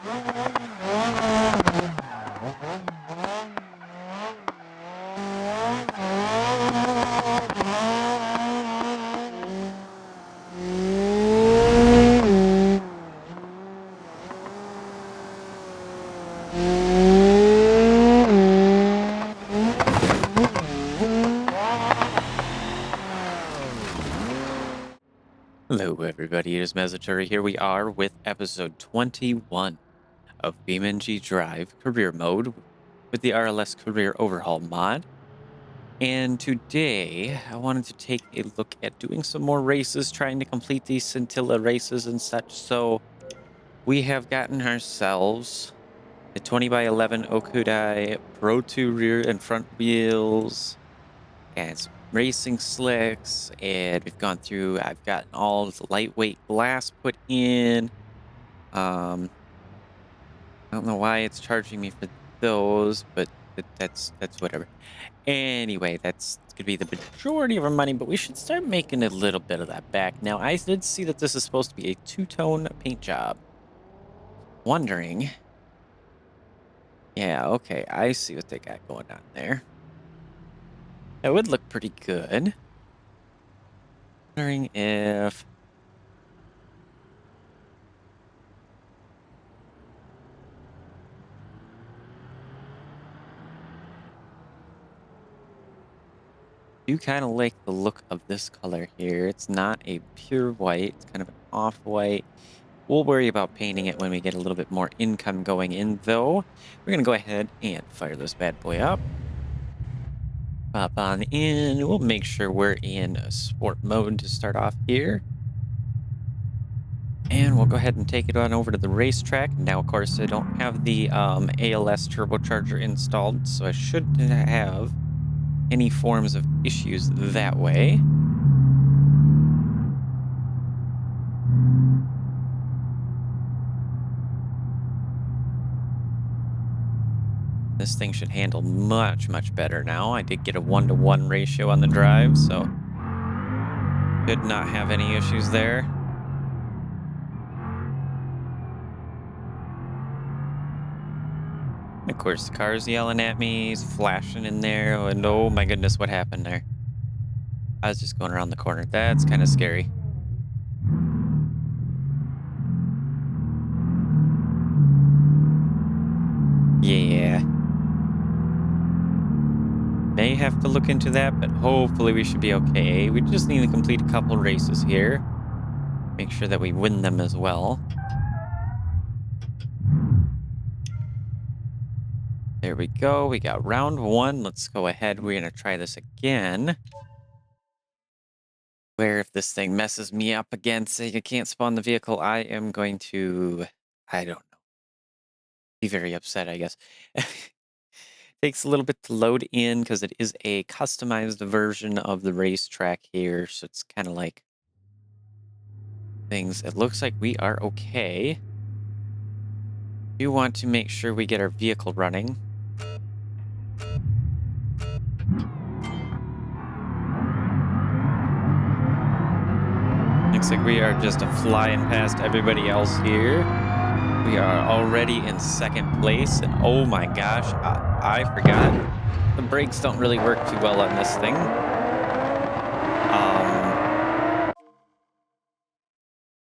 Hello everybody, it is Motherboard here. We are with episode 21 of BeamNG Drive Career Mode with the RLS Career Overhaul mod. And today I wanted to take a look at doing some more races, trying to complete these Scintilla races and such. So we have gotten ourselves the 20x11 Oc'd Pro 2 rear and front wheels and some racing slicks, and we've gone through, I've gotten all the lightweight glass put in. I don't know why it's charging me for those, but that's whatever. Anyway, that's gonna be the majority of our money, but we should start making a little bit of that back. Now, I did see that this is supposed to be a two-tone paint job. Wondering, yeah, okay, I see what they got going on there. That would look pretty good. Wondering if do kind of like the look of this color here. It's not a pure white, it's kind of an off-white. We'll worry about painting it when we get a little bit more income going in, though. We're gonna go ahead and fire this bad boy up. Pop on in. We'll make sure we're in sport mode to start off here. And we'll go ahead and take it on over to the racetrack. Now, of course, I don't have the ALS turbocharger installed, so I shouldn't have any forms of issues that way. This thing should handle much, much better now. I did get a 1-to-1 ratio on the drive, so should not have any issues there. And of course, the car's yelling at me, he's flashing in there, and oh my goodness, what happened there? I was just going around the corner. That's kind of scary. Yeah. May have to look into that, but hopefully we should be okay. We just need to complete a couple races here. Make sure that we win them as well. There we go. We got round 1. Let's go ahead. We're going to try this again. Where if this thing messes me up again, say you can't spawn the vehicle, I am going to, I don't know, be very upset, I guess. Takes a little bit to load in because it is a customized version of the racetrack here. So it's kind of like things. It looks like we are okay. Do want to make sure we get our vehicle running. Looks like we are just flying past everybody else here. We are already in 2nd place, and oh my gosh, I forgot. The brakes don't really work too well on this thing.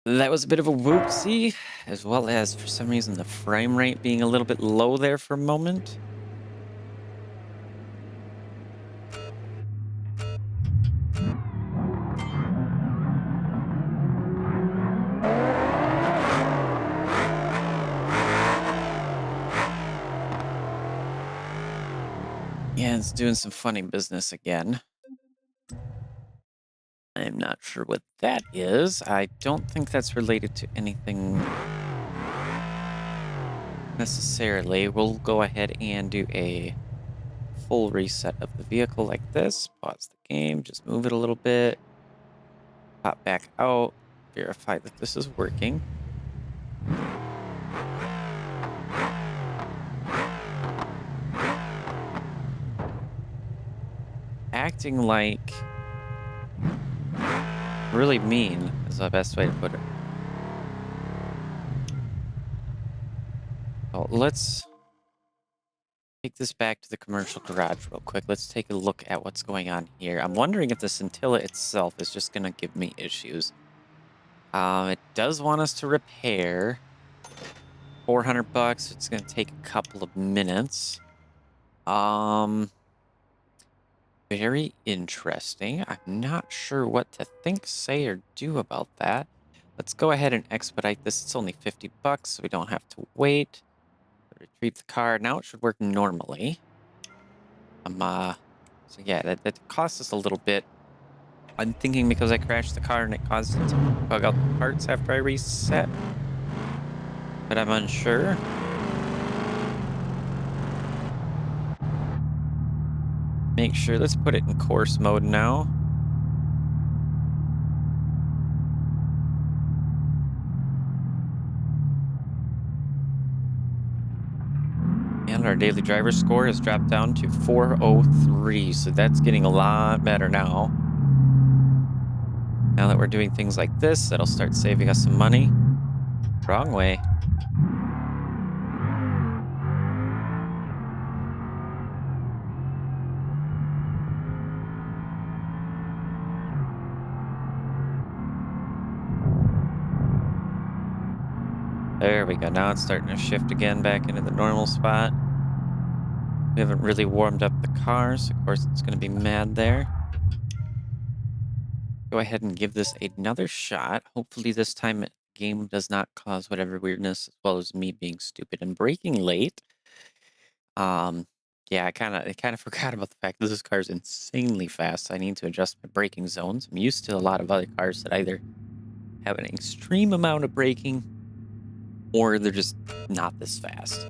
That was a bit of a whoopsie, as well as, for some reason, the frame rate being a little bit low there for a moment. Yeah, it's doing some funny business again. I'm not sure what that is. I don't think that's related to anything necessarily. We'll go ahead and do a full reset of the vehicle like this. Pause the game, just move it a little bit. Pop back out, verify that this is working. Acting like really mean is the best way to put it. So let's take this back to the commercial garage real quick. Let's take a look at what's going on here. I'm wondering if the Scintilla itself is just going to give me issues. It does want us to repair. $400. It's going to take a couple of minutes. Um, Very interesting. I'm not sure what to think, say, or do about that. Let's go ahead and expedite this. It's only $50, so we don't have to wait. Retrieve the car. Now it should work normally. So yeah, that cost us a little bit. I'm thinking because I crashed the car and it caused it to bug out the parts after I reset. But I'm unsure. Make sure, let's put it in course mode now. And our daily driver score has dropped down to 403, so that's getting a lot better now. Now that we're doing things like this, that'll start saving us some money. Wrong way. There we go. Now it's starting to shift again back into the normal spot. We haven't really warmed up the cars. Of course, it's going to be mad there. Go ahead and give this another shot. Hopefully this time the game does not cause whatever weirdness, as well as me being stupid and braking late. Yeah, I kind of forgot about the fact that this car is insanely fast. I need to adjust my braking zones. I'm used to a lot of other cars that either have an extreme amount of braking or they're just not this fast.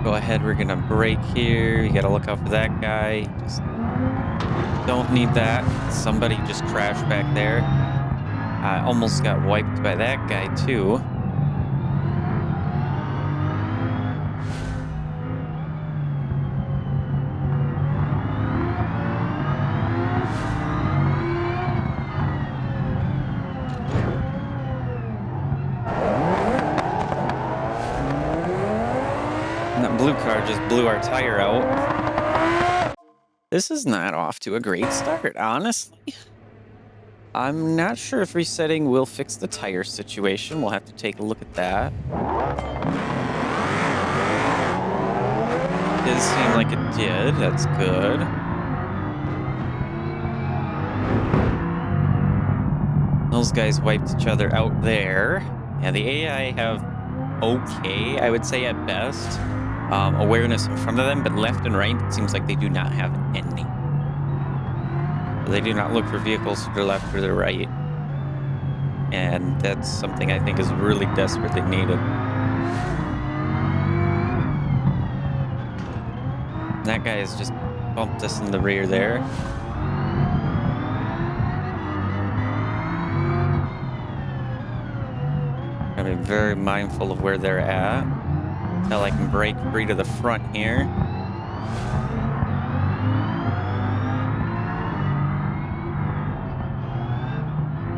Go ahead, we're gonna brake here. You gotta look out for that guy. Just don't need that. Somebody just crashed back there. I almost got wiped by that guy too. And that blue car just blew our tire out. This is not off to a great start, honestly. I'm not sure if resetting will fix the tire situation. We'll have to take a look at that. It did seem like it did. That's good. Those guys wiped each other out there. Yeah, the AI have okay, I would say at best, awareness in front of them, but left and right, it seems like they do not have any. They do not look for vehicles to their left or their right. And that's something I think is really desperately needed. That guy has just bumped us in the rear there. Gotta be very mindful of where they're at. Until I can break free to the front here.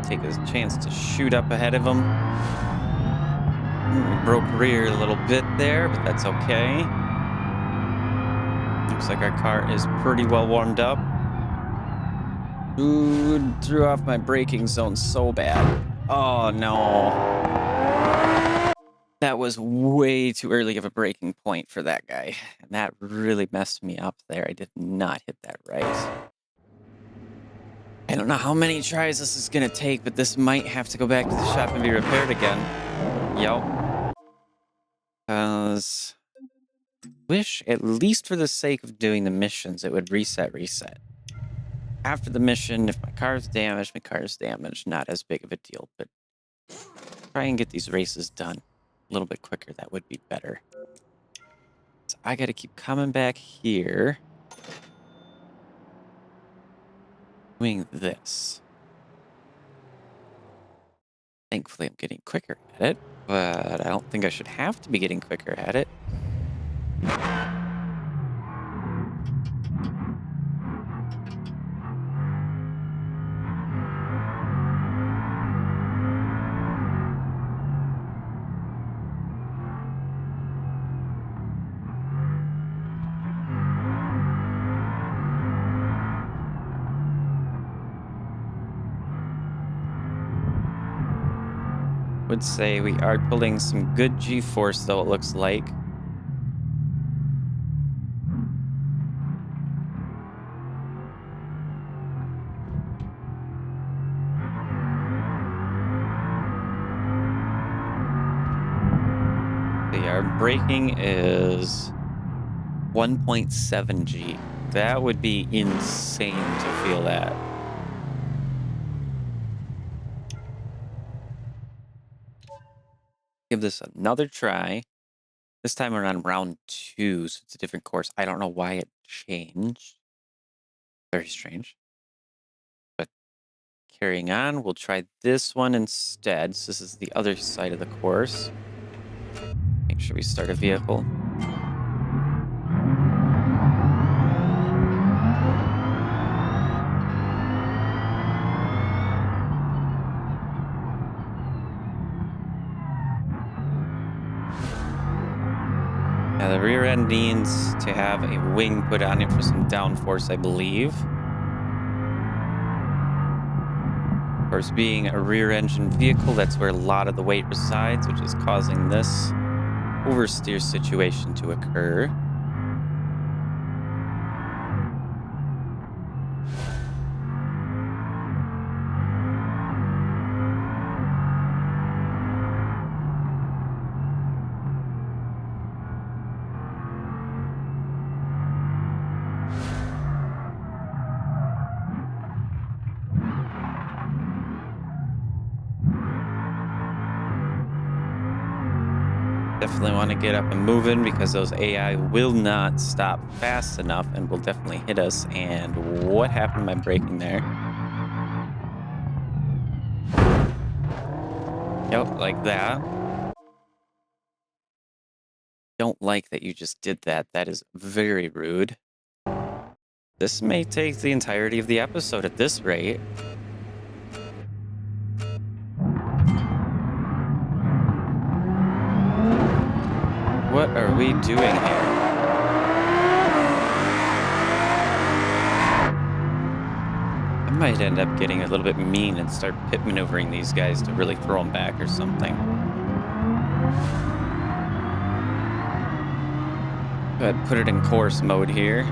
Take a chance to shoot up ahead of them. We broke rear a little bit there, but that's okay. Looks like our car is pretty well warmed up. Ooh, threw off my braking zone so bad. Oh no. That was way too early of a braking point for that guy. And that really messed me up there. I did not hit that right. I don't know how many tries this is going to take, but this might have to go back to the shop and be repaired again. Yep. Because wish, at least for the sake of doing the missions, it would reset. After the mission, if my car's damaged, not as big of a deal, but try and get these races done a little bit quicker. That would be better. So I got to keep coming back here. Doing this. Thankfully, I'm getting quicker at it, but I don't think I should have to be getting quicker at it. Would say we are pulling some good G-force, though, it looks like. Our braking is 1.7 G. That would be insane to feel that. Give this another try. This time we're on round 2, so it's a different course. I don't know why it changed. Very strange. But carrying on, we'll try this one instead. So this is the other side of the course. Make sure we start a vehicle. Now the rear end needs to have a wing put on it for some downforce, I believe. Of course, being a rear engine vehicle, that's where a lot of the weight resides, which is causing this oversteer situation to occur. Definitely want to get up and moving because those AI will not stop fast enough and will definitely hit us. And what happened to my braking there? Yep, like that. Don't like that you just did that. That is very rude. This may take the entirety of the episode at this rate. What are we doing here? I might end up getting a little bit mean and start pit maneuvering these guys to really throw them back or something. Go ahead, put it in course mode here.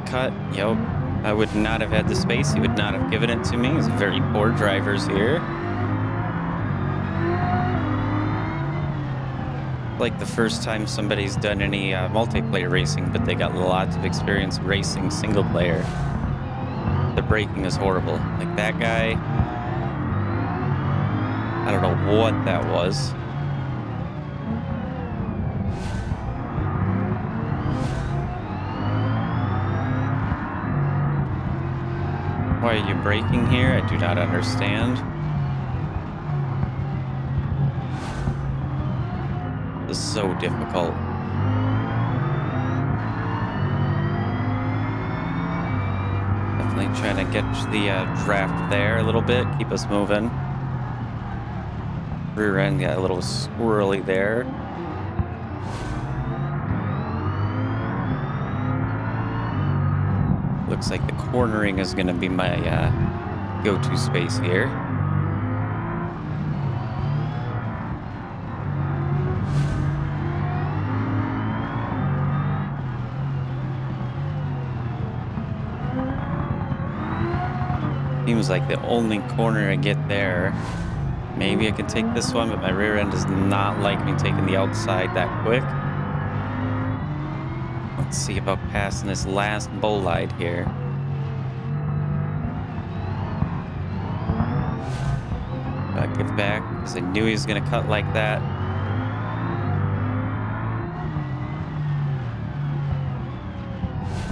Cut. Yep. I would not have had the space. He would not have given it to me. He's very poor drivers here. Like the first time somebody's done any multiplayer racing, but they got lots of experience racing single player. The braking is horrible. Like that guy. I don't know what that was. Why are you braking here? I do not understand. This is so difficult. Definitely trying to get the draft there a little bit, keep us moving. Rear end got a little squirrely there. Looks like the cornering is going to be my go-to space here. Seems like the only corner I get there. Maybe I could take this one, but my rear end does not like me taking the outside that quick. Let's see about passing this last bolide here. Gotta get back because I knew he was going to cut like that.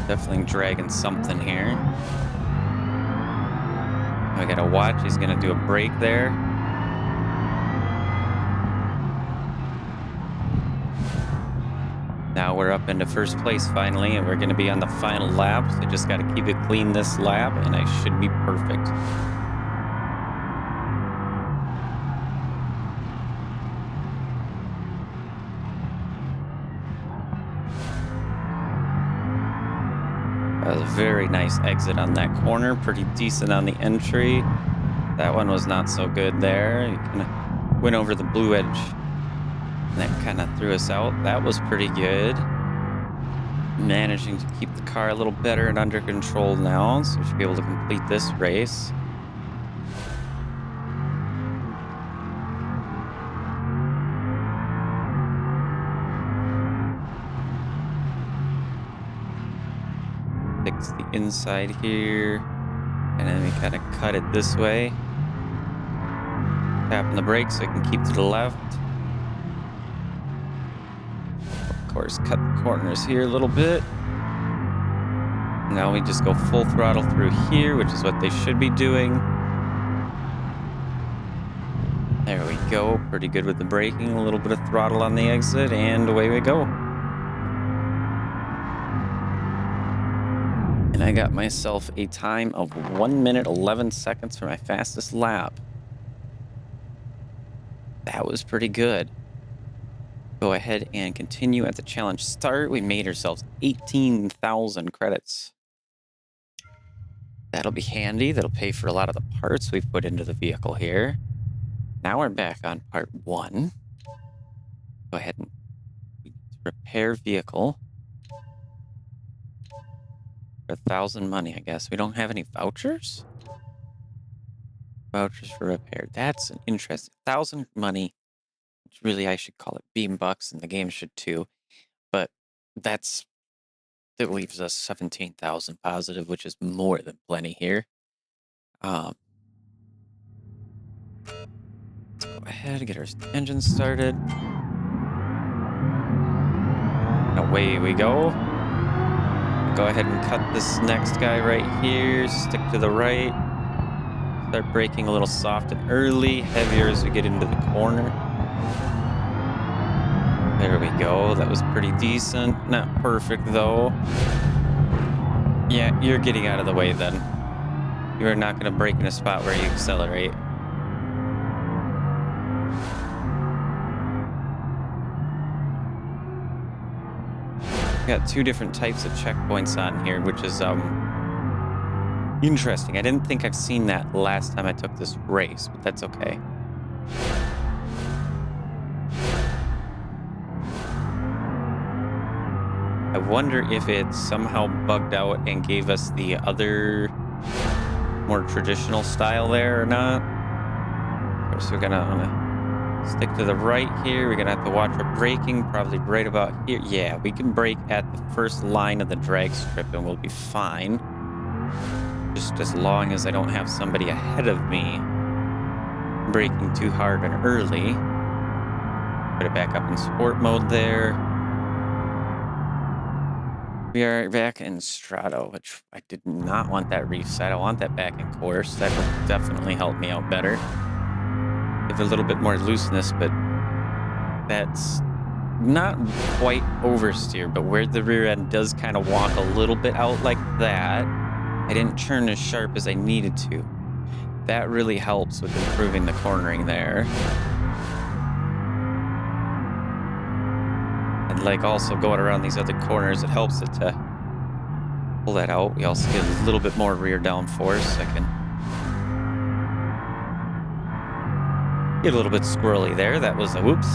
Definitely dragging something here. I gotta watch. He's going to do a break there. Now we're up into first place finally, and we're going to be on the final lap. So I just got to keep it clean this lap, and I should be perfect. That was a very nice exit on that corner. Pretty decent on the entry. That one was not so good there. You kind of went over the blue edge. And that kind of threw us out. That was pretty good. Managing to keep the car a little better and under control now. So we should be able to complete this race. Fix the inside here. And then we kind of cut it this way. Tapping the brakes so I can keep to the left. Of course, cut the corners here a little bit. Now we just go full throttle through here, which is what they should be doing. There we go. Pretty good with the braking. A little bit of throttle on the exit, and away we go. And I got myself a time of 1 minute 11 seconds for my fastest lap. That was pretty good. Go ahead and continue at the challenge start. We made ourselves 18,000 credits. That'll be handy. That'll pay for a lot of the parts we've put into the vehicle here. Now we're back on part 1. Go ahead and repair vehicle. For 1,000 money, I guess. We don't have any vouchers? Vouchers for repair. That's an interesting. 1,000 money. Which really, I should call it Beam Bucks, and the game should too. But that leaves us 17,000 positive, which is more than plenty here. Let's go ahead and get our engine started. Away we go. Go ahead and cut this next guy right here. Stick to the right. Start braking a little soft and early. Heavier as we get into the corner. There we go. That was pretty decent. Not perfect, though. Yeah, you're getting out of the way then. You are not going to brake in a spot where you accelerate. Got 2 different types of checkpoints on here, which is interesting. I didn't think I've seen that last time I took this race, but that's okay. I wonder if it somehow bugged out and gave us the other more traditional style there or not. Of course, we're gonna stick to the right here. We're gonna have to watch our braking, probably right about here. Yeah, we can brake at the first line of the drag strip and we'll be fine. Just as long as I don't have somebody ahead of me braking too hard and early. Put it back up in sport mode there. We are back in Strato, which I did not want that reset. I want that back in course. That will definitely help me out better. Give a little bit more looseness, but that's not quite oversteer, but where the rear end does kind of walk a little bit out like that, I didn't turn as sharp as I needed to. That really helps with improving the cornering there. And like also going around these other corners, it helps it to pull that out. We also get a little bit more rear downforce. I can get a little bit squirrely there. That was a whoops.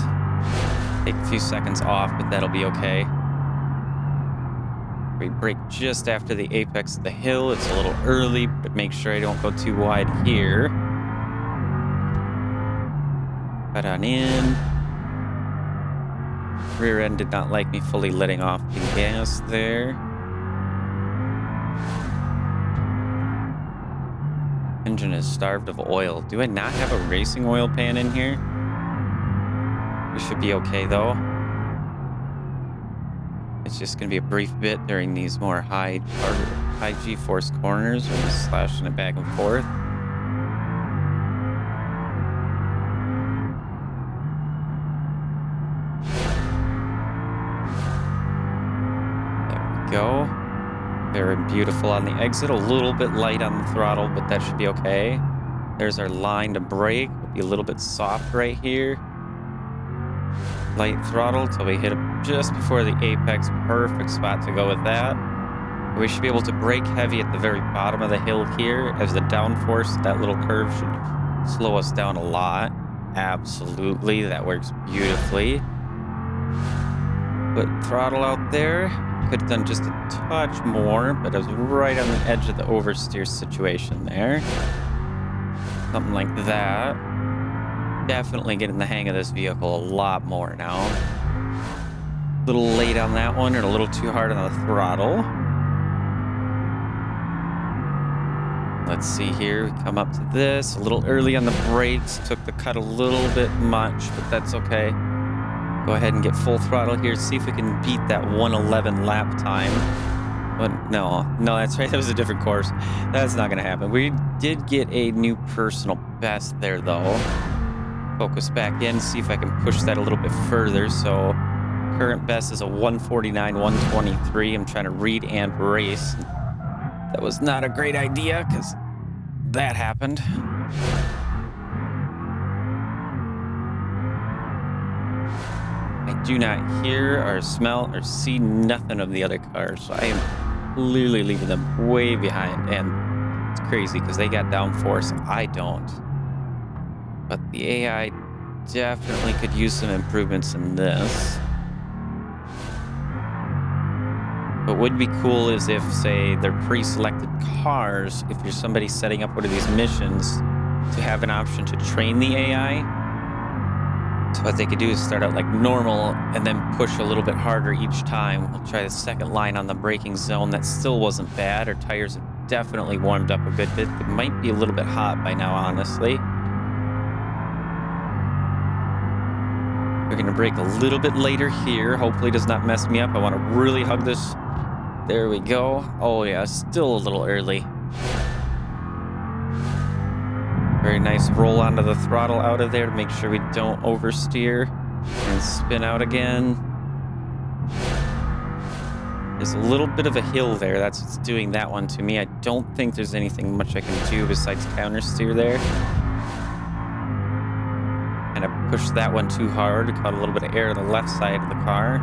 Take a few seconds off, but that'll be okay. We brake just after the apex of the hill. It's a little early, but make sure I don't go too wide here. Cut on in. Rear end did not like me fully letting off the gas there. Engine is starved of oil. Do I not have a racing oil pan in here? We should be okay though. It's just going to be a brief bit during these more high G-force corners when we're slashing it back and forth. There we go. Very beautiful on the exit. A little bit light on the throttle, but that should be okay. There's our line to brake. We'll be a little bit soft right here. Light throttle till we hit it just before the apex. Perfect spot to go with that. We should be able to brake heavy at the very bottom of the hill here, as the downforce, that little curve should slow us down a lot. Absolutely, that works beautifully. Put throttle out there. Could have done just a touch more, but I was right on the edge of the oversteer situation there. Something like that. Definitely getting the hang of this vehicle a lot more now. A little late on that one, and a little too hard on the throttle. Let's see here. We come up to this. A little early on the brakes. Took the cut a little bit much, but that's okay. Go ahead and get full throttle here. See if we can beat that 111 lap time. But no, that's right. That was a different course. That's not going to happen. We did get a new personal best there, though. Focus back in. See if I can push that a little bit further. So current best is a 149, 123. I'm trying to read and race. That was not a great idea because that happened. I do not hear or smell or see nothing of the other cars, so I am clearly leaving them way behind, and it's crazy because they got downforce. I don't. But the AI definitely could use some improvements in this. What would be cool is if, say, they're pre-selected cars, if you're somebody setting up one of these missions, to have an option to train the AI. So what they could do is start out like normal and then push a little bit harder each time. We'll try the second line on the braking zone. That still wasn't bad. Our tires have definitely warmed up a good bit. It might be a little bit hot by now, honestly. We're going to brake a little bit later here. Hopefully it does not mess me up. I want to really hug this. There we go. Oh yeah, still a little early. Very nice roll onto the throttle out of there to make sure we don't oversteer and spin out again. There's a little bit of a hill there. That's what's doing that one to me. I don't think there's anything much I can do besides countersteer there. And I pushed that one too hard. Caught a little bit of air on the left side of the car.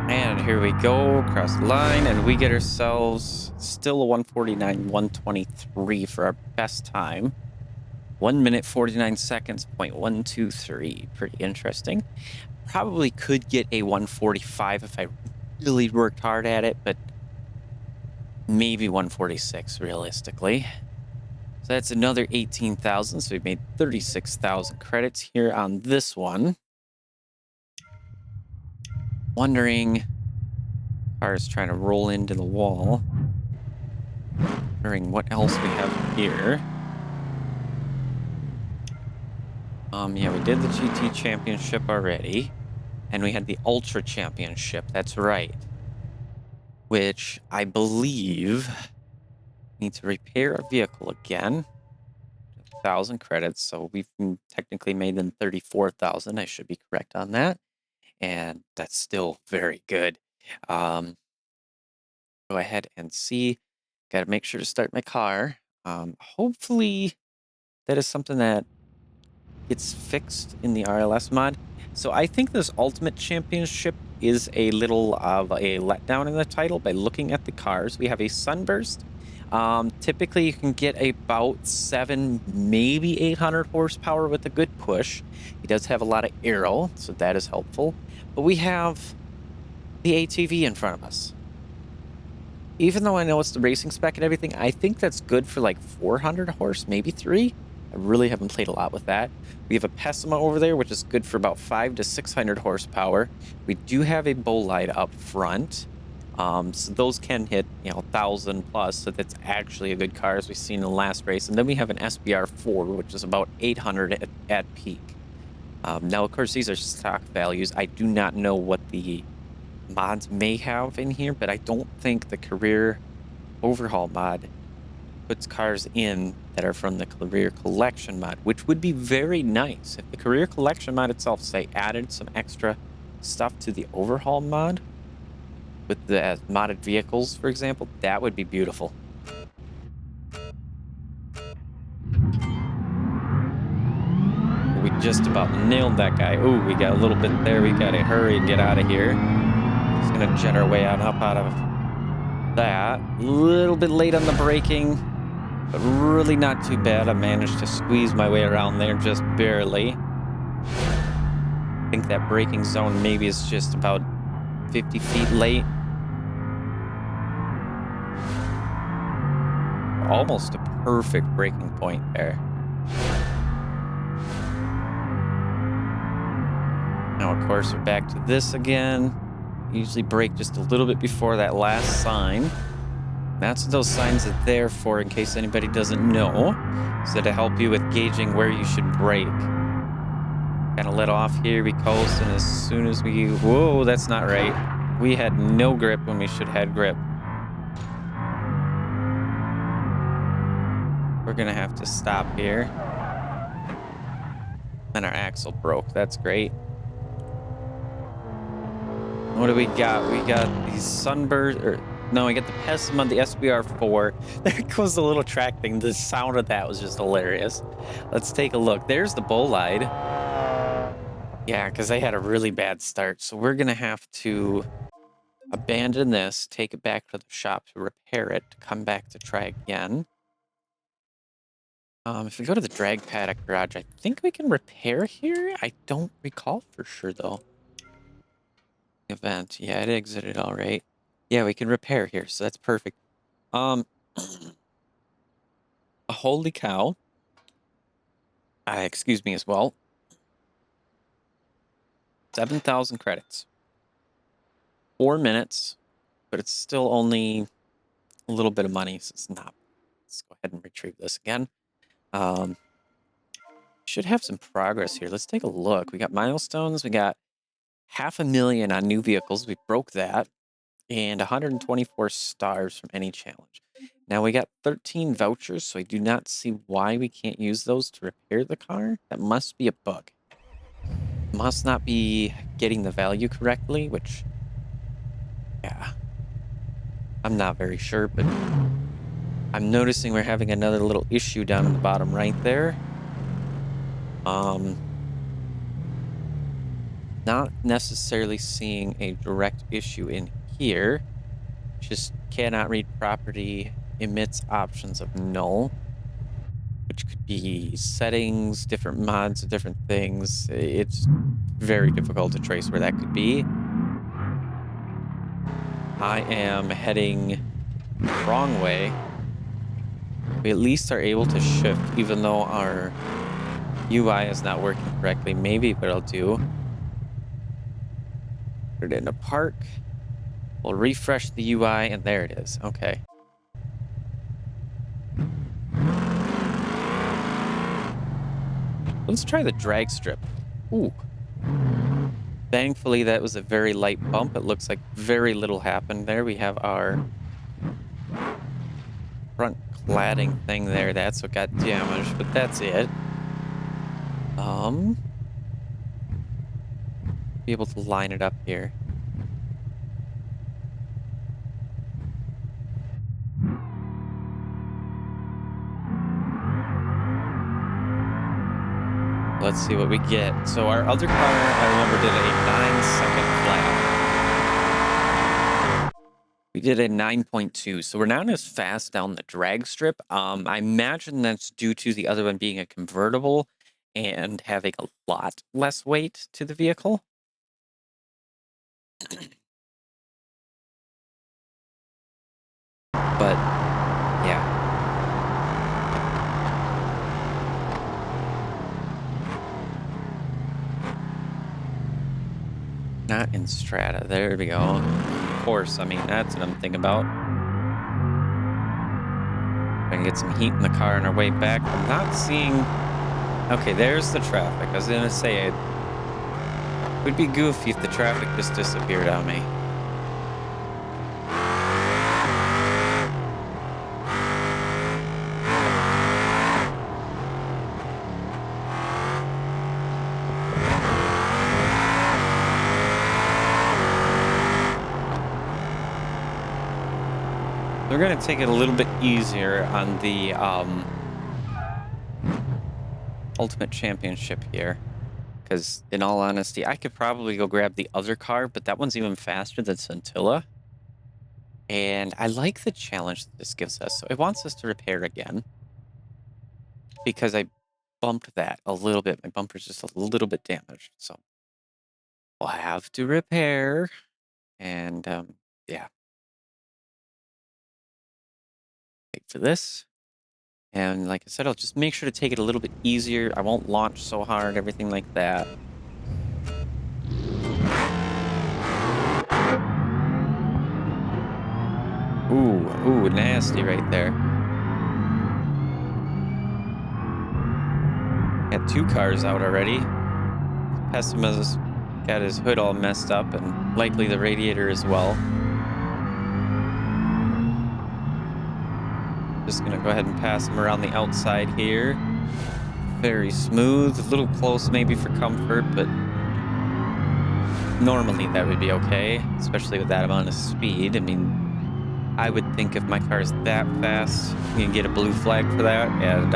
And here we go, across the line, and we get ourselves still a 149, 123 for our best time. 1 minute, 49 seconds, 0.123. Pretty interesting. Probably could get a 145 if I really worked hard at it, but maybe 146 realistically. So that's another 18,000. So we've made 36,000 credits here on this one. Wondering, car is trying to roll into the wall. Wondering what else we have here. Yeah, we did the GT Championship already. And we had the Ultra Championship, that's right. Which I believe need to repair our vehicle again. 1,000 credits, so we've technically made them 34,000. I should be correct on that. And that's still very good. Go ahead and see. Got to make sure to start my car. Hopefully that is something that gets fixed in the RLS mod. So I think this Ultimate Championship is a little of a letdown in the title by looking at the cars. We have a Sunburst. Typically you can get about 7, maybe 800 horsepower with a good push. He does have a lot of aero, so that is helpful. But we have the ATV in front of us. Even though I know it's the racing spec and everything, I think that's good for like 400 horse, maybe 3. I really haven't played a lot with that. We have a Pessima over there, which is good for about 500 to 600 horsepower. We do have a Bolide up front. So those can hit, 1,000 plus. So that's actually a good car, as we've seen in the last race. And then we have an SBR4, which is about 800 at peak. Now, of course, these are stock values. I do not know what the mods may have in here, but I don't think the Career Overhaul mod puts cars in that are from the Career Collection mod, which would be very nice. If the Career Collection mod itself, say, added some extra stuff to the Overhaul mod with the modded vehicles, for example, that would be beautiful. We just about nailed that guy. Ooh, we got a little bit there. We got to hurry and get out of here. Just going to jet our way on up out of that. A little bit late on the braking, but really not too bad. I managed to squeeze my way around there just barely. I think that braking zone maybe is just about 50 feet late. Almost a perfect braking point there. Now, of course, we're back to this again. Usually brake just a little bit before that last sign. That's what those signs are there for, in case anybody doesn't know. So to help you with gauging where you should brake. Kind of let off here, we coast, and as soon as we... Whoa, that's not right. We had no grip when we should have had grip. We're going to have to stop here. And our axle broke. That's great. What do we got? We got these sunbursts, or no, we got the Pessima, the SBR4. There goes the little track thing. The sound of that was just hilarious. Let's take a look. There's the bolide. Yeah, because they had a really bad start. So we're going to have to abandon this, take it back to the shop to repair it, come back to try again. If we go to the drag paddock garage, I think we can repair here. I don't recall for sure, though. Event. Yeah, it exited all right. Yeah, we can repair here, so that's perfect. Holy cow. Excuse me as well. 7,000 credits. 4 minutes, but it's still only a little bit of money, so it's not. Let's go ahead and retrieve this again. Should have some progress here. Let's take a look. We got milestones. We got 500,000 on new vehicles. We broke that. And 124 stars from any challenge. Now we got 13 vouchers, so I do not see why we can't use those to repair the car. That must be a bug. Must not be getting the value correctly, which, yeah, I'm not very sure, but I'm noticing we're having another little issue down in the bottom right there. Not necessarily seeing a direct issue in here. Just cannot read property, emits options of null, which could be settings, different mods, different things. It's very difficult to trace where that could be. I am heading the wrong way. We at least are able to shift, even though our UI is not working correctly. Maybe what I'll do, put it in a park. We'll refresh the UI, and there it is. Okay. Let's try the drag strip. Ooh. Thankfully, that was a very light bump. It looks like very little happened there. We have our front cladding thing there. That's what got damaged, but that's it. Be able to line it up here. Let's see what we get. So our other car, I remember, did a 9-second flat. We did a 9.2, so we're not as fast down the drag strip. I imagine that's due to the other one being a convertible and having a lot less weight to the vehicle. But, yeah. Not in Strata. There we go. Of course, I mean, that's what I'm thinking about. Trying to get some heat in the car on our way back. I'm not seeing... Okay, there's the traffic. I was going to say, it would be goofy if the traffic just disappeared on me. We're going to take it a little bit easier on the Ultimate Championship here. Because in all honesty, I could probably go grab the other car, but that one's even faster than Scintilla. And I like the challenge that this gives us. So it wants us to repair again because I bumped that a little bit. My bumper's just a little bit damaged. So we'll have to repair. And yeah, wait for this. And like I said, I'll just make sure to take it a little bit easier. I won't launch so hard, everything like that. Ooh, nasty right there. Got 2 cars out already. Pessimist got his hood all messed up and likely the radiator as well. Just gonna go ahead and pass him around the outside here. Very smooth, a little close maybe for comfort, but normally that would be okay, especially with that amount of speed. I mean, I would think if my car is that fast, you can get a blue flag for that and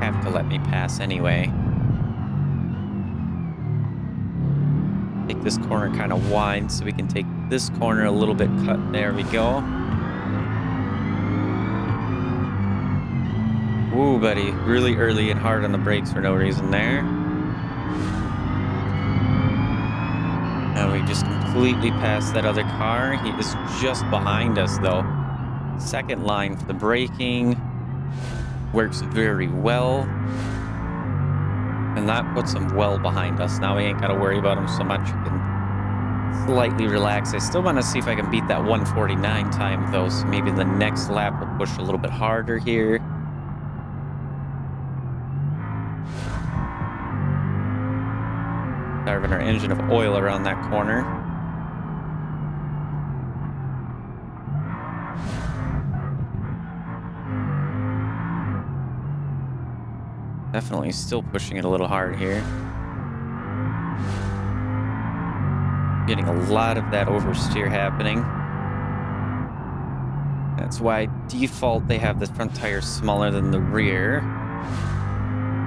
have to let me pass anyway. Take this corner kind of wide so we can take this corner a little bit cut. There we go. Ooh, buddy, really early and hard on the brakes for no reason there. And we just completely passed that other car. He is just behind us, though. Second line for the braking. Works very well. And that puts him well behind us. Now we ain't got to worry about him so much. We can slightly relax. I still want to see if I can beat that 149 time, though. So maybe the next lap will push a little bit harder here. Starving our engine of oil around that corner. Definitely still pushing it a little hard here. Getting a lot of that oversteer happening. That's why default they have the front tire smaller than the rear.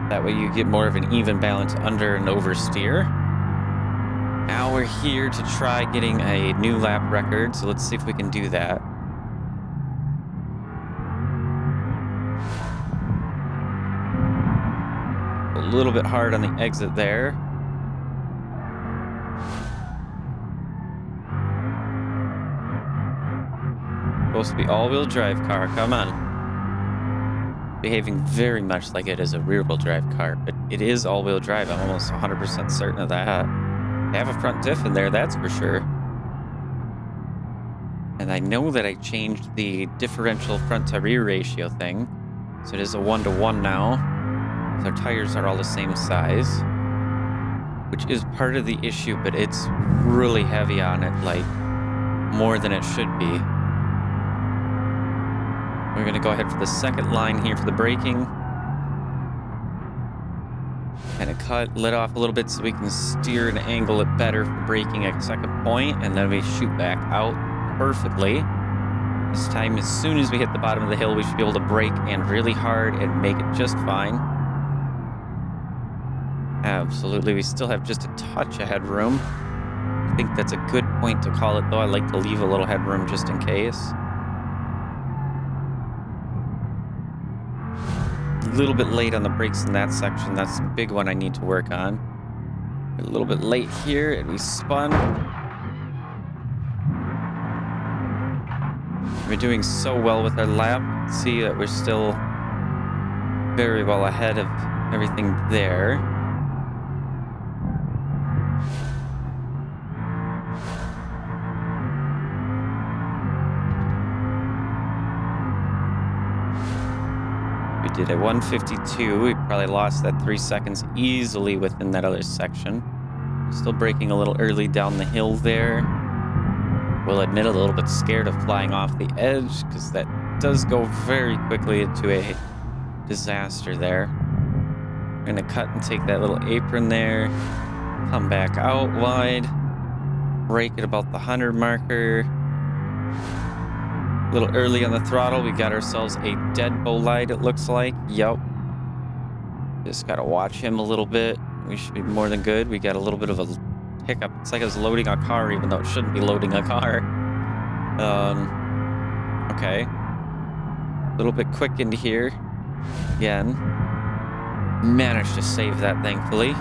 That way you get more of an even balance under and oversteer. Now we're here to try getting a new lap record, so let's see if we can do that. A little bit hard on the exit there. Supposed to be all-wheel drive car, come on. Behaving very much like it is a rear-wheel drive car, but it is all-wheel drive. I'm almost 100% certain of that. I have a front diff in there, that's for sure. And I know that I changed the differential front to rear ratio thing. So it is a 1-to-1 now. So our tires are all the same size, which is part of the issue, but it's really heavy on it, like more than it should be. We're gonna go ahead for the second line here for the braking. Kind of cut, let off a little bit so we can steer and angle it better for braking at second point, and then we shoot back out perfectly. This time, as soon as we hit the bottom of the hill, we should be able to brake and really hard and make it just fine. Absolutely, we still have just a touch of headroom. I think that's a good point to call it, though. I like to leave a little headroom just in case. A little bit late on the brakes in that section. That's the big one I need to work on. A little bit late here, and we spun. We're doing so well with our lap. See that we're still very well ahead of everything there. We did a 152. We probably lost that 3 seconds easily within that other section. Still braking a little early down the hill there. We'll admit a little bit scared of flying off the edge because that does go very quickly into a disaster there. We're gonna cut and take that little apron there. Come back out wide. Brake at about the 100 marker. A little early on the throttle, we got ourselves a dead bolide, it looks like. Yup. Just gotta watch him a little bit. We should be more than good. We got a little bit of a hiccup. It's like I was loading a car, even though it shouldn't be loading a car. Okay. A little bit quick into here. Again. Managed to save that, thankfully.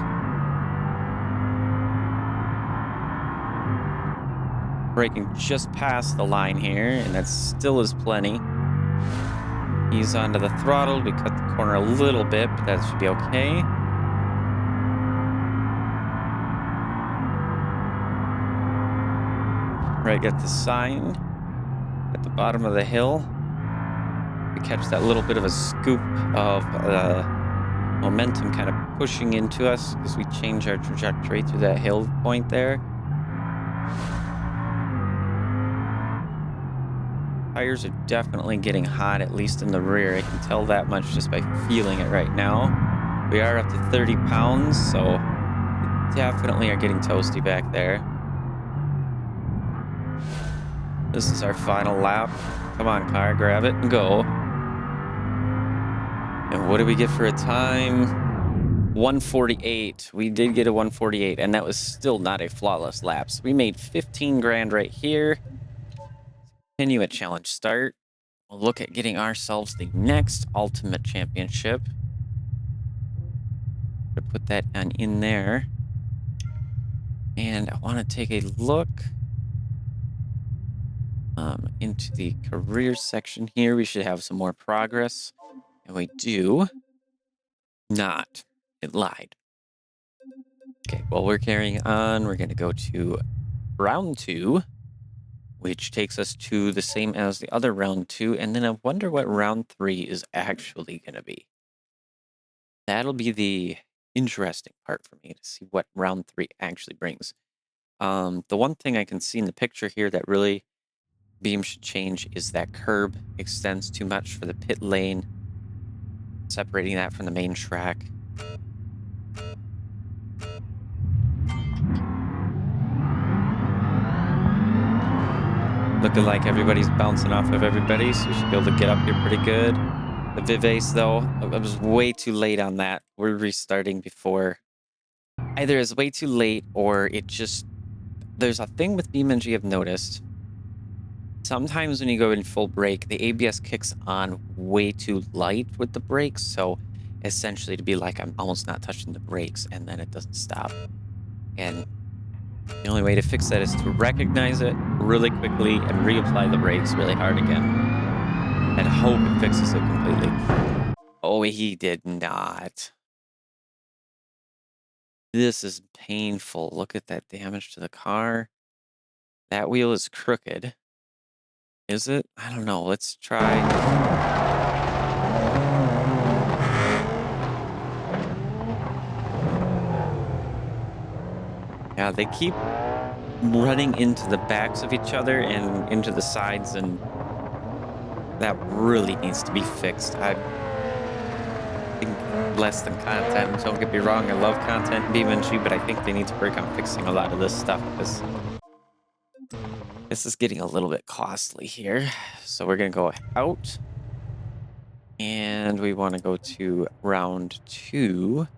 Braking just past the line here, and that still is plenty. Ease onto the throttle. We cut the corner a little bit, but that should be okay. Right, got the sign at the bottom of the hill. We catch that little bit of a scoop of momentum kind of pushing into us as we change our trajectory through that hill point there. Tires are definitely getting hot, at least in the rear. I can tell that much just by feeling it right now. We are up to 30 pounds, so we definitely are getting toasty back there. This is our final lap. Come on, car, grab it and go. And what do we get for a time? 148. We did get a 148, and that was still not a flawless lap. So we made 15 grand right here. Continue at challenge start. We'll look at getting ourselves the next ultimate championship. Put that in there. And I want to take a look into the career section here. We should have some more progress. And we do not. It lied. Okay, well, we're carrying on. We're going to go to round 2, which takes us to the same as the other round 2. And then I wonder what round 3 is actually going to be. That'll be the interesting part for me to see what round 3 actually brings. The one thing I can see in the picture here that really Beam should change is that curb extends too much for the pit lane, separating that from the main track. Looking like everybody's bouncing off of everybody, so we should be able to get up here pretty good. The Vivace, though, I was way too late on that. We're restarting before. Either it's way too late or it just... There's a thing with BeamNG I've noticed. Sometimes when you go in full brake, the ABS kicks on way too light with the brakes. So essentially to be like I'm almost not touching the brakes and then it doesn't stop. And the only way to fix that is to recognize it really quickly and reapply the brakes really hard again. And hope it fixes it completely. Oh, he did not. This is painful. Look at that damage to the car. That wheel is crooked. Is it? I don't know. Let's try. Yeah, they keep running into the backs of each other and into the sides, and that really needs to be fixed. I think less than content. Don't get me wrong. I love content in BeamNG, but I think they need to work on fixing a lot of this stuff because this is getting a little bit costly here. So we're going to go out. And we want to go to round 2.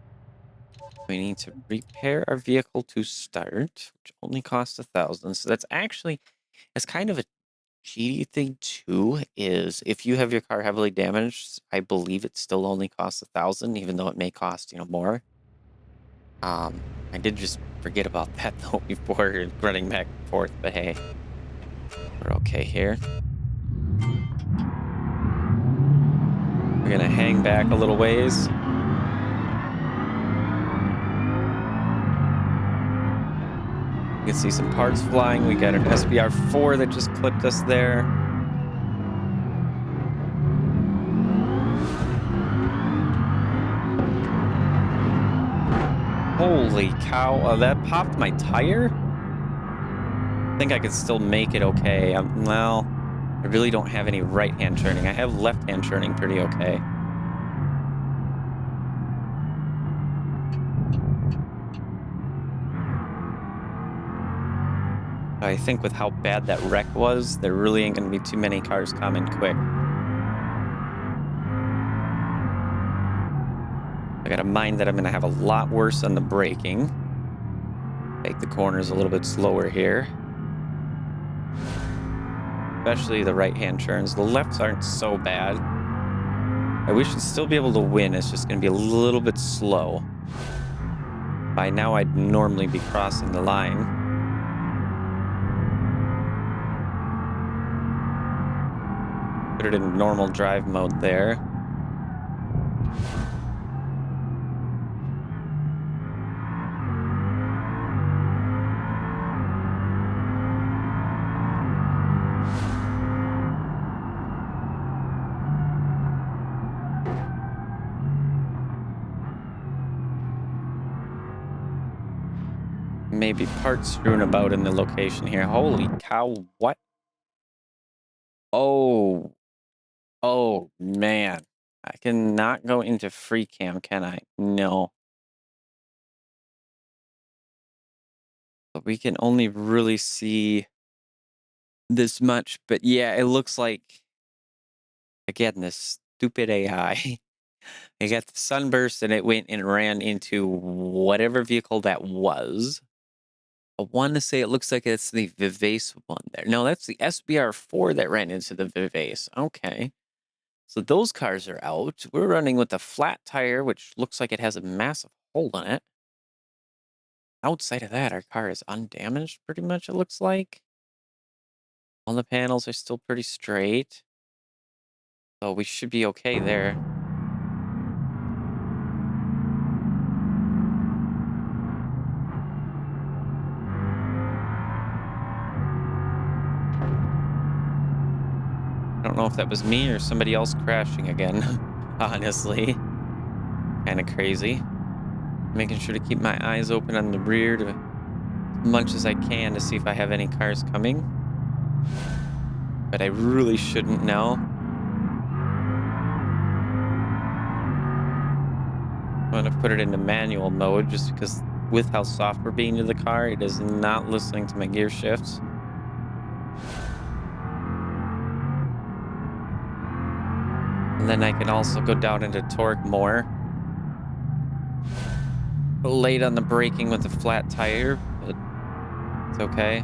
We need to repair our vehicle to start, which only costs 1,000. So that's actually, it's kind of a cheaty thing too, is if you have your car heavily damaged, I believe it still only costs 1,000, even though it may cost, more. I did just forget about that though before running back and forth, but hey. We're okay here. We're gonna hang back a little ways. You can see some parts flying. We got an SBR4 that just clipped us there. Holy cow, that popped my tire? I think I could still make it okay. Well, I really don't have any right-hand turning. I have left-hand turning pretty okay. I think with how bad that wreck was, there really ain't going to be too many cars coming quick. I got to mind that I'm going to have a lot worse on the braking. Take the corners a little bit slower here. Especially the right-hand turns. The lefts aren't so bad. We should still be able to win. It's just going to be a little bit slow. By now, I'd normally be crossing the line. Put it in normal drive mode there. Maybe parts strewn about in the location here. Holy cow, what? Oh, man. I cannot go into free cam, can I? No. But we can only really see this much. But yeah, it looks like, again, this stupid AI. It got the sunburst and it went and ran into whatever vehicle that was. I want to say it looks like it's the Vivace one there. No, that's the SBR4 that ran into the Vivace. Okay. So those cars are out. We're running with a flat tire, which looks like it has a massive hole in it. Outside of that, our car is undamaged, pretty much, it looks like. All the panels are still pretty straight. So we should be okay there. I don't know if that was me or somebody else crashing again, honestly. Kind of crazy. Making sure to keep my eyes open on the rear to as much as I can to see if I have any cars coming. But I really shouldn't now. I'm going to put it into manual mode just because with how soft we're being to the car, it is not listening to my gear shifts. And then I can also go down into torque more. Late on the braking with the flat tire, but it's okay.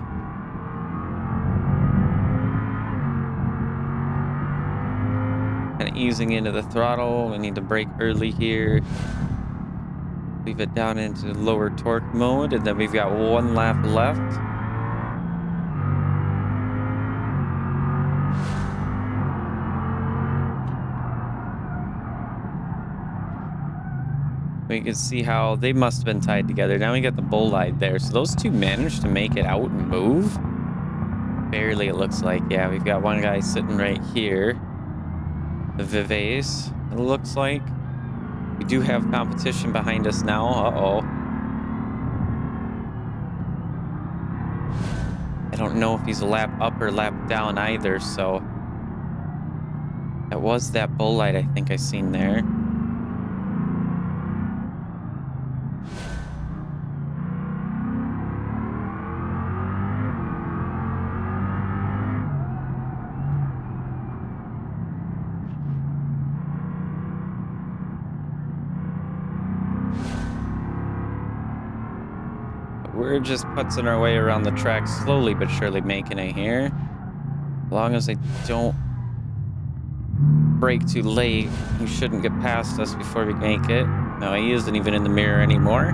Kind of easing into the throttle. We need to brake early here. Leave it down into lower torque mode, and then we've got one lap left. We can see how they must have been tied together. Now we got the bolide there. So those two managed to make it out and move. Barely, it looks like. Yeah, we've got one guy sitting right here. The Vivace, it looks like. We do have competition behind us now. Uh-oh. I don't know if he's a lap up or lap down either, so... That was that bolide I think I seen there. We're just putzing our way around the track, slowly but surely making it here. As long as I don't brake too late, he shouldn't get past us before we make it. No, he isn't even in the mirror anymore.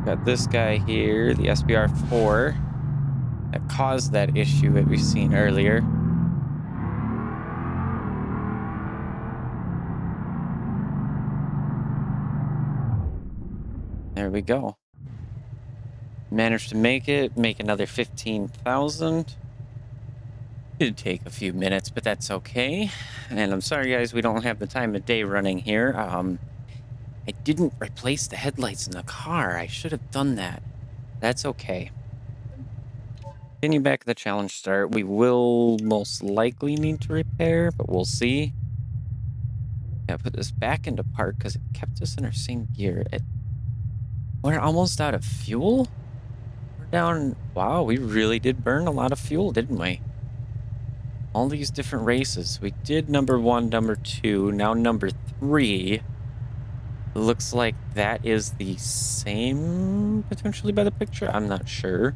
Got this guy here, the SBR4, that caused that issue that we've seen earlier. There we go. Managed to make it, make another 15,000. It'd take a few minutes, but that's okay. And I'm sorry, guys, we don't have the time of day running here. I didn't replace the headlights in the car. I should have done that. That's okay. Continue back to the challenge start. We will most likely need to repair, but we'll see. Yeah, put this back into park because it kept us in our same gear. We're almost out of fuel? We're down... Wow, we really did burn a lot of fuel, didn't we? All these different races. We did number 1, number 2, now number 3. Looks like that is the same potentially by the picture. I'm not sure.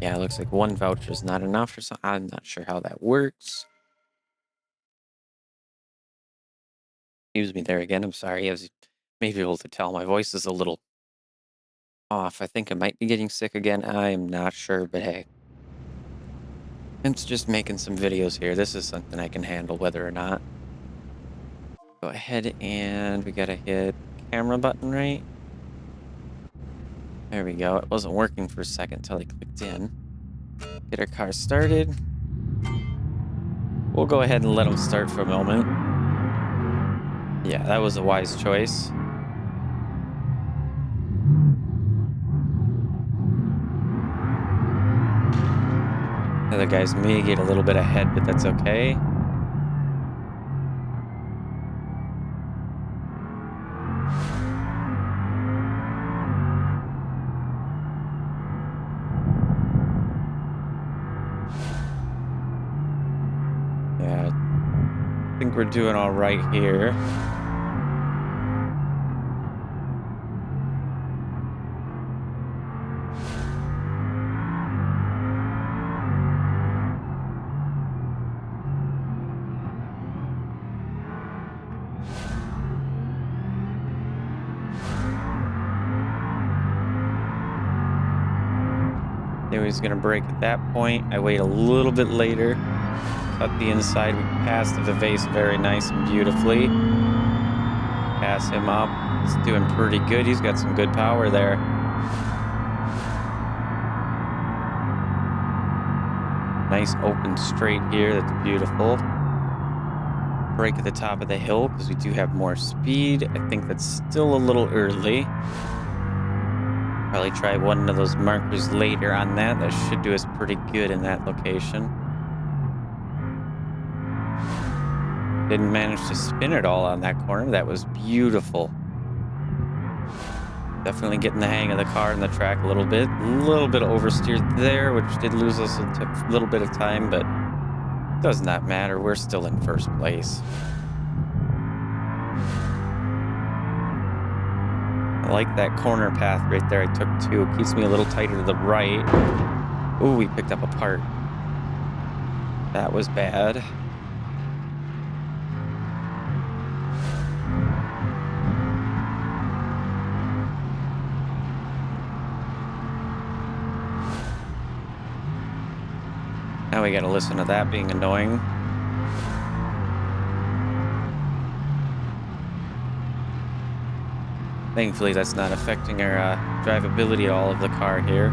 Yeah, it looks like one voucher is not enough or something. I'm not sure how that works. Excuse me there again. I'm sorry. As you may be able to tell, my voice is a little off. I think I might be getting sick again. I am not sure, but hey. It's just making some videos here. This is something I can handle whether or not. Go ahead and we gotta hit the camera button, right? There we go. It wasn't working for a second until I clicked in. Get our car started. We'll go ahead and let them start for a moment. Yeah, that was a wise choice. The other guys may get a little bit ahead, but that's okay. Yeah, I think we're doing all right here. Knew he was going to break at that point. I wait a little bit later. Cut the inside. We passed the vase very nice and beautifully. Pass him up. He's doing pretty good. He's got some good power there. Nice open straight here. That's beautiful. Break at the top of the hill because we do have more speed. I think that's still a little early. Probably try one of those markers later on that. That should do us pretty good in that location. Didn't manage to spin it all on that corner. That was beautiful. Definitely getting the hang of the car and the track a little bit. A little bit of oversteered there, which did lose us a little bit of time, but it does not matter. We're still in first place. I like that corner path right there I took too. It keeps me a little tighter to the right. Ooh, we picked up a part. That was bad. Now we gotta listen to that being annoying. Thankfully, that's not affecting our drivability at all of the car here.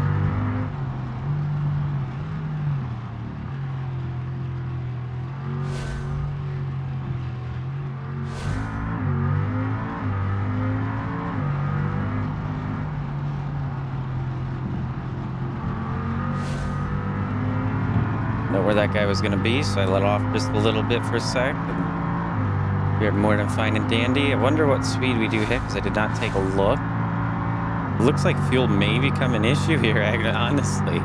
Know where that guy was going to be, so I let off just a little bit for a sec. We're more than fine and dandy. I wonder what speed we do hit because I did not take a look. It looks like fuel may become an issue here, honestly.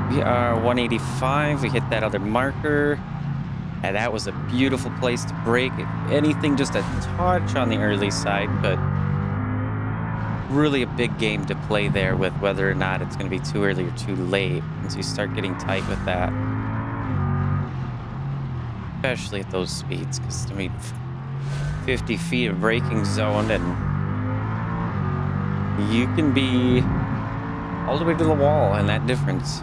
We are 185. We hit that other marker. And that was a beautiful place to break. If anything, just a touch on the early side, but really a big game to play there with whether or not it's going to be too early or too late once you start getting tight with that. Especially at those speeds, because I mean, 50 feet of braking zone and you can be all the way to the wall and that difference.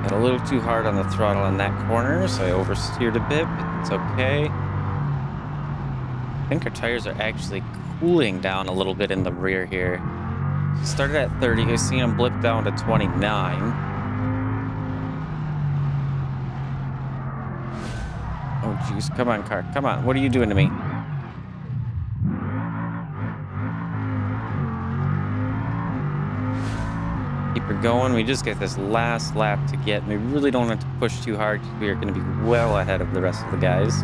Got a little too hard on the throttle on that corner, so I oversteered a bit, but it's okay. I think our tires are actually cooling down a little bit in the rear here. Started at 30, I've seen them blip down to 29. Oh, jeez. Come on, car. Come on. What are you doing to me? Keep her going. We just get this last lap to get. We really don't have to push too hard because we are going to be well ahead of the rest of the guys.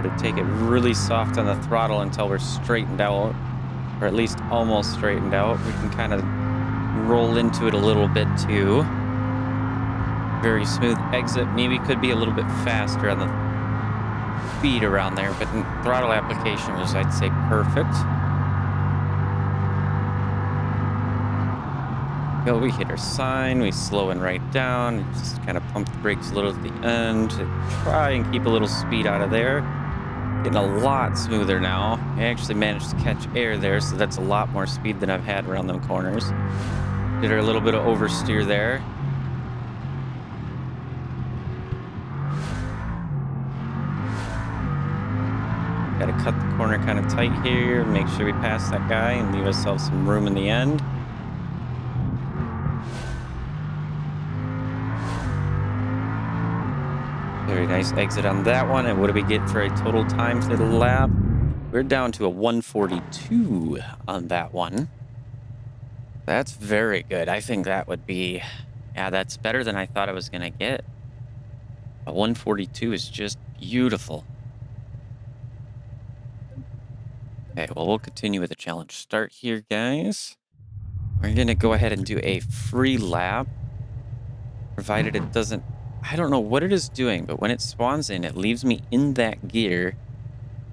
sure to take it really soft on the throttle until we're straightened out, or at least almost straightened out. We can kind of roll into it a little bit too. Very smooth exit. Maybe could be a little bit faster on the speed around there, but throttle application was, I'd say, perfect. Go, we hit our sign, we slow in right down, just kind of pump the brakes a little at the end to try and keep a little speed out of there. Getting a lot smoother now. I actually managed to catch air there, so that's a lot more speed than I've had around them corners. Did a little bit of oversteer there. Gotta cut the corner kind of tight here, make sure we pass that guy and leave ourselves some room in the end. Very nice exit on that one. And what do we get for a total time for the lap? We're down to a 142 on that one. That's very good. I think that would be, yeah, that's better than I thought I was going to get. A 142 is just beautiful. Okay, well, we'll continue with the challenge start here, guys. We're going to go ahead and do a free lap, provided it doesn't, I don't know what it is doing, but when it spawns in, it leaves me in that gear,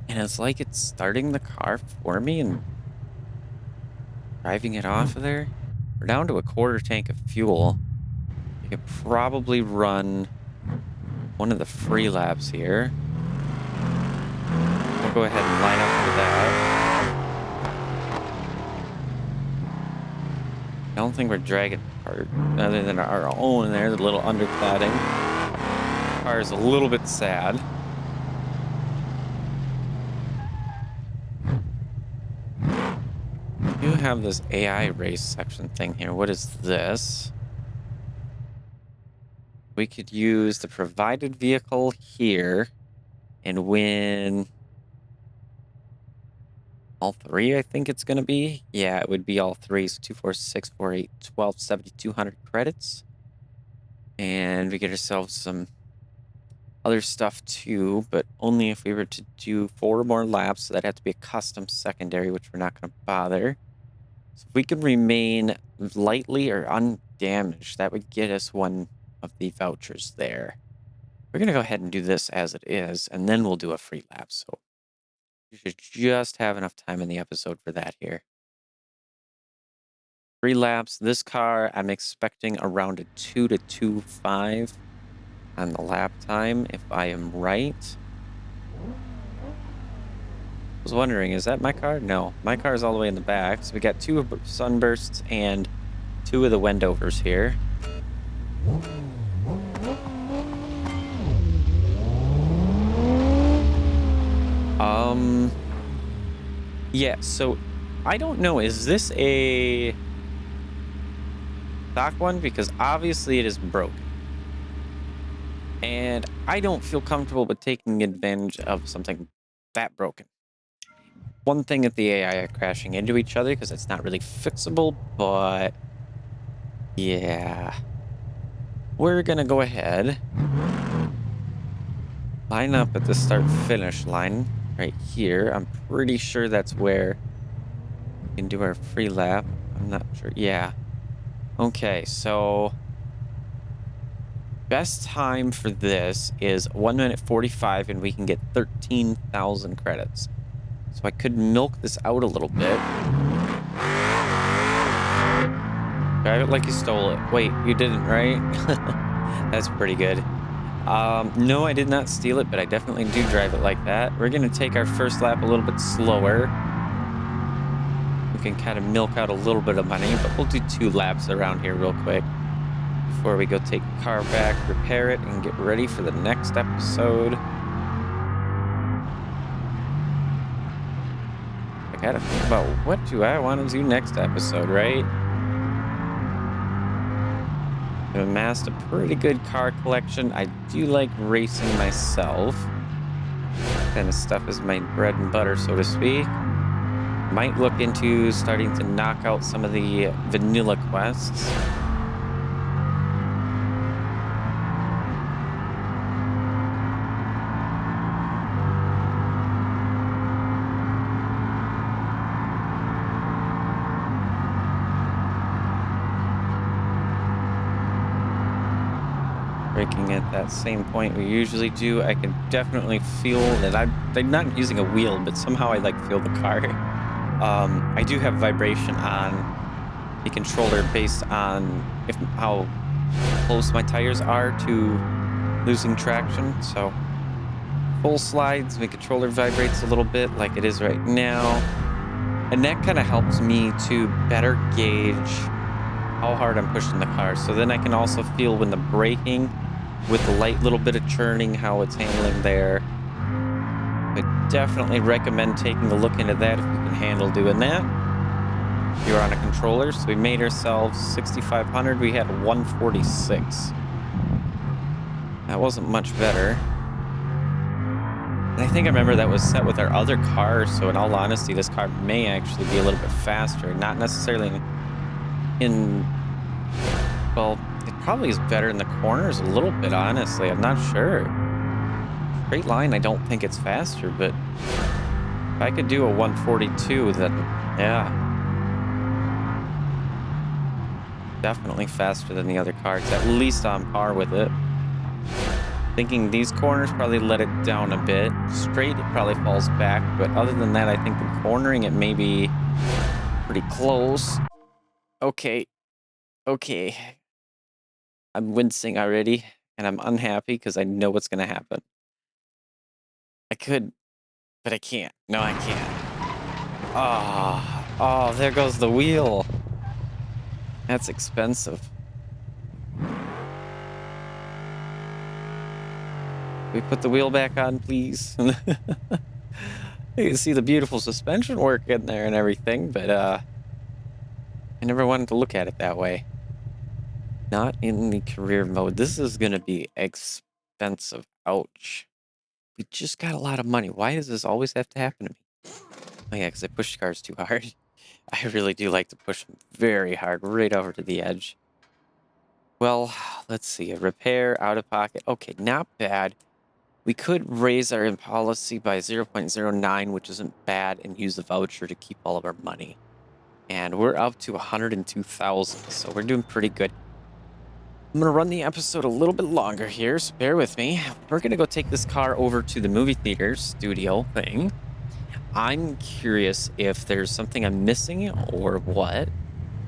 and it's like it's starting the car for me and driving it off of there. We're down to a quarter tank of fuel. We could probably run one of the free laps here. We'll go ahead and line up for that. I don't think we're dragging part other than our own there, the little undercladding. The car is a little bit sad. We do have this AI race section thing here. What is this? We could use the provided vehicle here and win all three, I think it's going to be. Yeah, it would be all three. So 2, 4, 6, 4, 8, 12, 7,200 credits. And we get ourselves some other stuff too, but only if we were to do 4 more laps. So that'd have to be a custom secondary, which we're not going to bother. So if we could remain lightly or undamaged, that would get us one of the vouchers there. We're going to go ahead and do this as it is, and then we'll do a free lap. So you should just have enough time in the episode for that here. 3 laps. This car, I'm expecting around a 2 to 2.5 on the lap time, if I am right. I was wondering, is that my car? No, my car is all the way in the back. So we got 2 sunbursts and 2 of the Wendovers here. Yeah, so I don't know, is this a stock one? Because obviously it is broken. And I don't feel comfortable with taking advantage of something that broken. One thing that the AI are crashing into each other because it's not really fixable, but yeah. We're gonna go ahead, line up at the start-finish line right here. I'm pretty sure that's where we can do our free lap. I'm not sure. Yeah. Okay, so best time for this is 1 minute 45, and we can get 13,000 credits. So I could milk this out a little bit. Drive it like you stole it. Wait, you didn't, right? That's pretty good. No, I did not steal it, but I definitely do drive it like that. We're going to take our first lap a little bit slower. We can kind of milk out a little bit of money, but we'll do 2 laps around here real quick before we go take the car back, repair it, and get ready for the next episode. I gotta think about what do I want to do next episode, right? I've amassed a pretty good car collection. I do like racing myself. Kind of stuff is my bread and butter, so to speak. Might look into starting to knock out some of the vanilla quests. Braking at that same point we usually do. I can definitely feel that I'm not using a wheel, but somehow I like feel the car. I do have vibration on the controller based on how close my tires are to losing traction. So full slides, my controller vibrates a little bit like it is right now. And that kind of helps me to better gauge how hard I'm pushing the car. So then I can also feel when the braking with the light little bit of churning, how it's handling there. I definitely recommend taking a look into that if you can handle doing that. You're on a controller. So we made ourselves 6,500. We had 146. That wasn't much better. And I think I remember that was set with our other car. So in all honesty, this car may actually be a little bit faster. Not necessarily well, it probably is better in the corners a little bit, honestly. I'm not sure. Straight line, I don't think it's faster, but if I could do a 142, then yeah. Definitely faster than the other car. It's at least on par with it. Thinking these corners probably let it down a bit. Straight, it probably falls back, but other than that, I think the cornering, it may be pretty close. Okay. I'm wincing already, and I'm unhappy because I know what's going to happen. I could, but I can't. No, I can't. Oh, there goes the wheel. That's expensive. We put the wheel back on, please. You can see the beautiful suspension work in there and everything, but I never wanted to look at it that way. Not in the career mode. This is going to be expensive. Ouch. We just got a lot of money. Why does this always have to happen to me? Oh yeah, because I pushed cars too hard. I really do like to push them very hard, right over to the edge. Well, let's see. A repair, out of pocket. Okay, not bad. We could raise our in policy by 0.09, which isn't bad, and use the voucher to keep all of our money. And we're up to 102,000, so we're doing pretty good. I'm going to run the episode a little bit longer here, so bear with me. We're going to go take this car over to the movie theater studio thing. I'm curious if there's something I'm missing or what.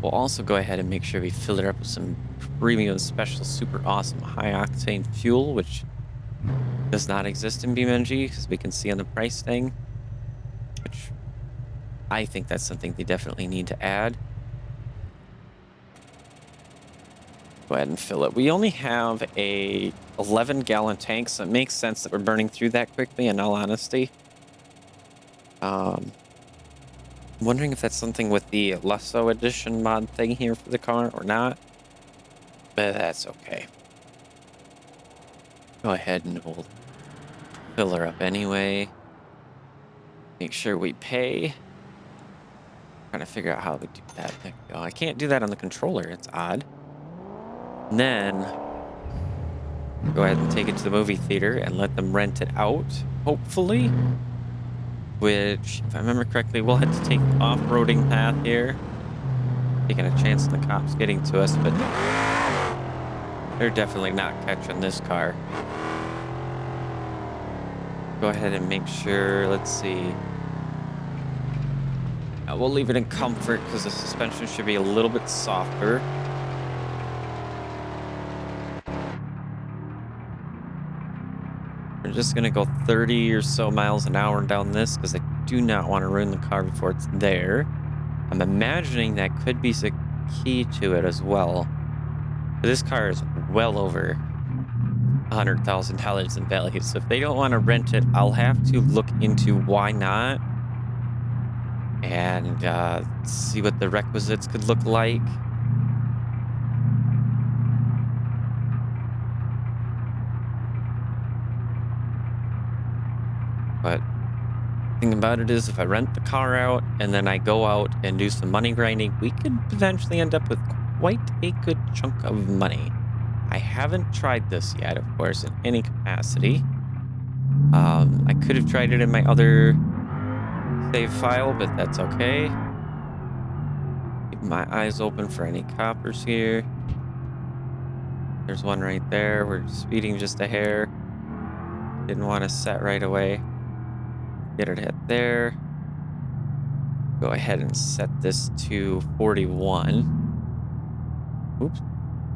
We'll also go ahead and make sure we fill it up with some premium special super awesome high octane fuel, which does not exist in BeamNG, as we can see on the price thing, which I think that's something they definitely need to add. Go ahead and fill it. We only have a 11-gallon tank, so it makes sense that we're burning through that quickly, in all honesty. I'm wondering if that's something with the Lesso edition mod thing here for the car or not, but that's okay. Go ahead and we'll fill her up anyway. Make sure we pay. Trying to figure out how we do that. Oh, I can't do that on the controller. It's odd. And then go ahead and take it to the movie theater and let them rent it out, hopefully. Which, if I remember correctly, we'll have to take the off-roading path here. Taking a chance on the cops getting to us, but they're definitely not catching this car. Go ahead and make sure, let's see. We'll leave it in comfort because the suspension should be a little bit softer. We're just going to go 30 or so miles an hour down this because I do not want to ruin the car before it's there. I'm imagining that could be the key to it as well. But this car is well over $100,000 in value. So if they don't want to rent it, I'll have to look into why not and see what the requisites could look like. But the thing about it is if I rent the car out and then I go out and do some money grinding, we could potentially end up with quite a good chunk of money. I haven't tried this yet, of course, in any capacity. I could have tried it in my other save file, but that's okay. Keep my eyes open for any coppers here. There's one right there. We're speeding just a hair. Didn't want to set right away. Get it at there. Go ahead and set this to 41. Oops.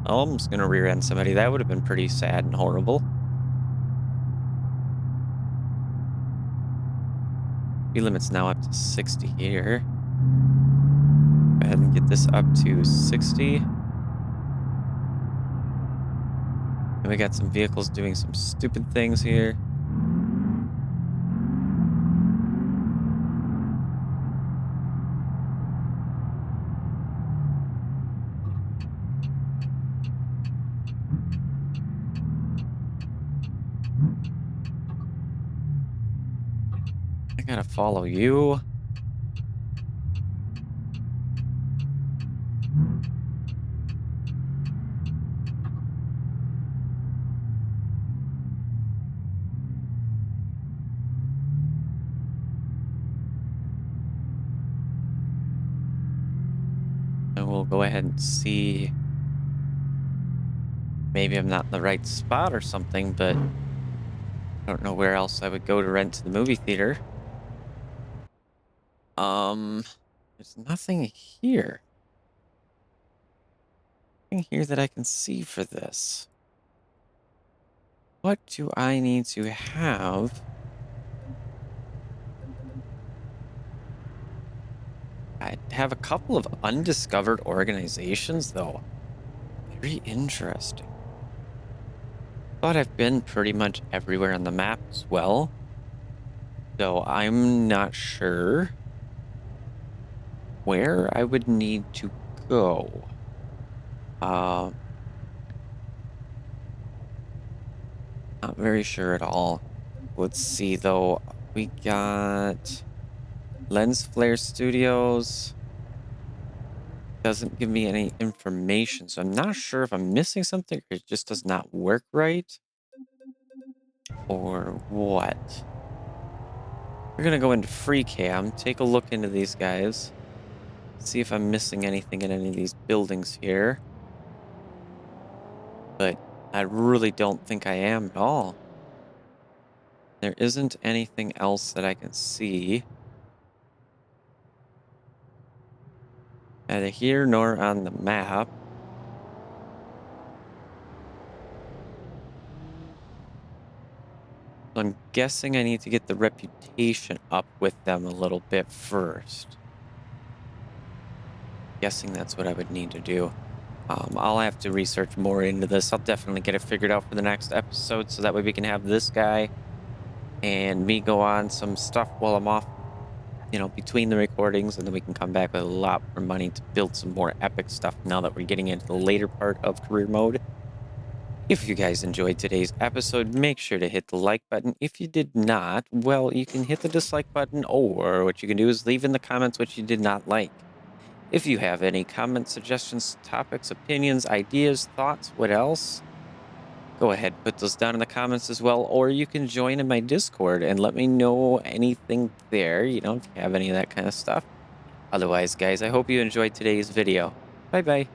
Almost going to rear end somebody. That would have been pretty sad and horrible. Speed limit's now up to 60 here. Go ahead and get this up to 60. And we got some vehicles doing some stupid things here. I gotta follow you. And we'll go ahead and see. Maybe I'm not in the right spot or something, but I don't know where else I would go to rent to the movie theater. There's nothing here. Nothing here that I can see for this. What do I need to have? I have a couple of undiscovered organizations, though. Very interesting. But I've been pretty much everywhere on the map as well. So I'm not sure where I would need to go. Uh, Not very sure at all. Let's see, though. We got Lens Flare Studios. Doesn't give me any information, so I'm not sure if I'm missing something or it just does not work right or what. We're gonna go into free cam, take a look into these guys, see if I'm missing anything in any of these buildings here. But I really don't think I am at all. There isn't anything else that I can see. Neither here nor on the map. So I'm guessing I need to get the reputation up with them a little bit first. Guessing that's what I would need to do. I'll have to research more into this. I'll definitely get it figured out for the next episode so that way we can have this guy and me go on some stuff while I'm off, between the recordings, and then we can come back with a lot more money to build some more epic stuff now that we're getting into the later part of career mode. If you guys enjoyed today's episode, make sure to hit the like button. If you did not, well, you can hit the dislike button, or what you can do is leave in the comments what you did not like. If you have any comments, suggestions, topics, opinions, ideas, thoughts, what else? Go ahead, put those down in the comments as well, or you can join in my Discord and let me know anything there, if you have any of that kind of stuff. Otherwise, guys, I hope you enjoyed today's video. Bye-bye.